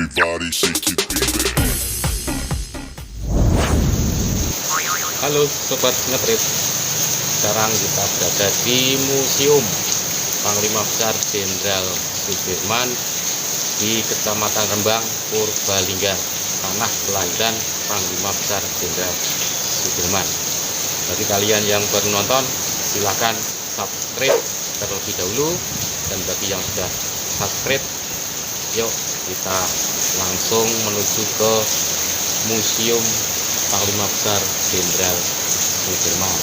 Everybody shake it, baby. Halo Sobat Ngetrip, sekarang kita berada di Museum Panglima Besar Jenderal Sudirman di Kecamatan Rembang, Purbalingga, tanah kelahiran Panglima Besar Jenderal Sudirman. Bagi kalian yang baru nonton, silahkan subscribe terlebih dahulu, dan bagi yang sudah subscribe, yuk kita langsung menuju ke Museum Panglima Besar Jenderal Sudirman.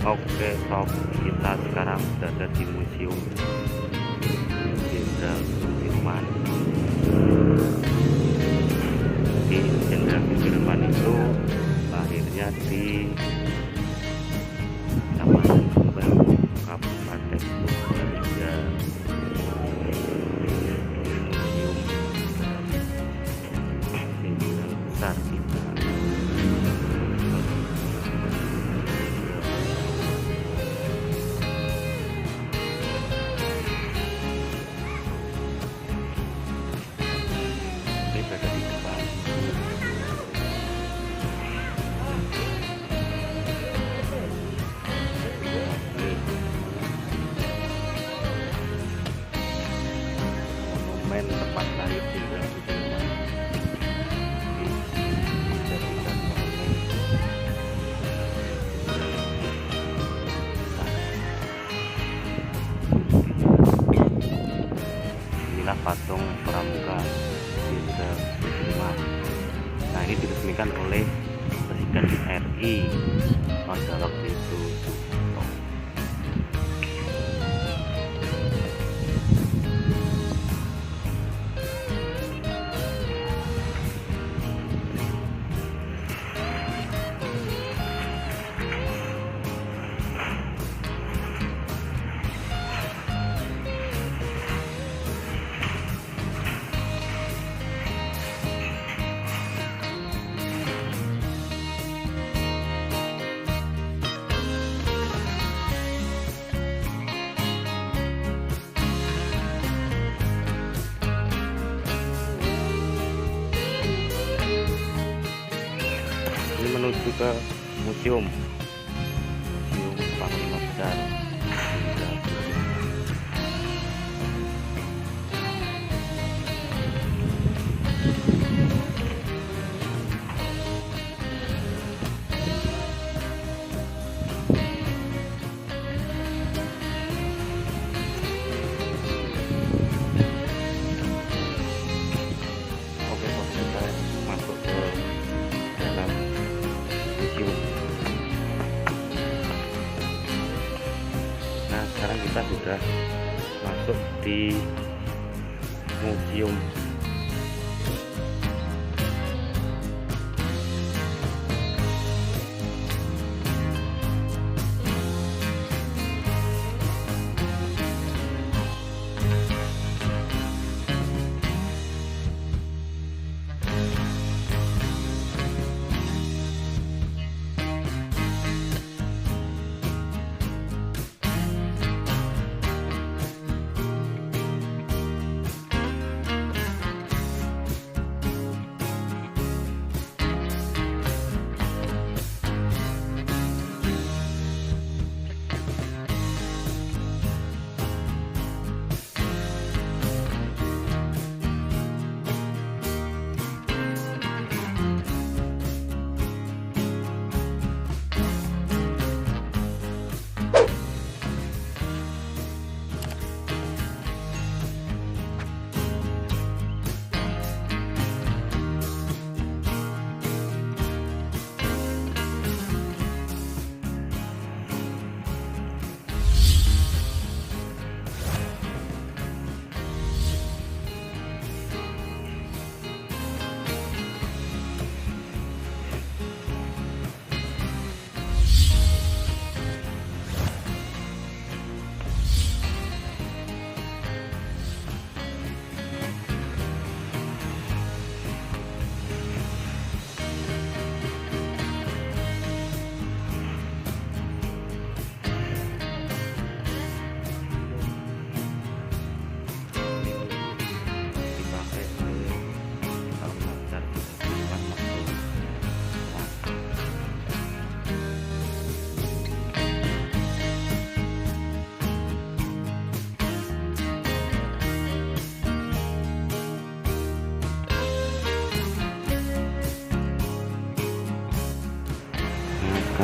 Oke, top, kita sekarang berada di Museum Jenderal Sudirman. Di Jenderal Sudirman itu lahirnya di Kecamatan Rembang, Kabupaten Purbalingga. Museum Jenderal Besar kita. Tempat lahir Jenderal Sudirman dijadikan monumen. Inilah patung pramuka Jenderal Sudirman. Nah, ini diresmikan oleh Presiden RI pada waktu itu. Menuju ke museum Panglima Besar Jenderal Sudirman. Oke, kita masuk ke dalam museum. Nah, sekarang kita sudah masuk di museum.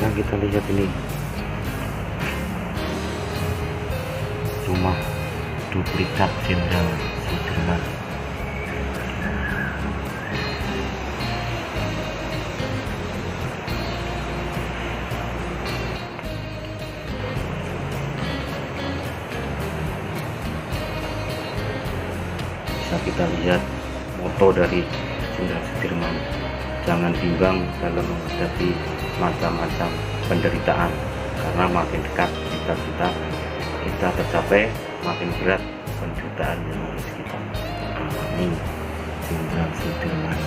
Sekarang kita lihat ini, cuma duplikat Jenderal Sudirman. Bisa kita lihat moto dari Jenderal Sudirman, jangan bimbang dalam menghadapi macam-macam penderitaan, karena makin dekat cita-cita kita tercapai, makin berat penderitaan yang harus kita alami. Jenderal Sudirman.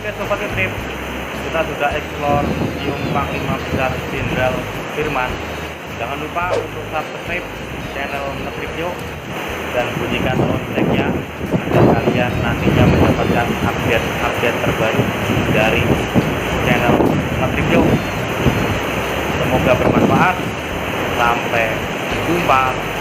Oke Sobat Ngetrip, kita sudah explore Museum Panglima Besar Jenderal Sudirman. Jangan lupa untuk subscribe channel Ngetrip Yuk dan bunyikan loncengnya agar kalian nantinya mendapatkan update terbaru dari channel Ngetrip Yuk. Semoga bermanfaat. Sampai jumpa.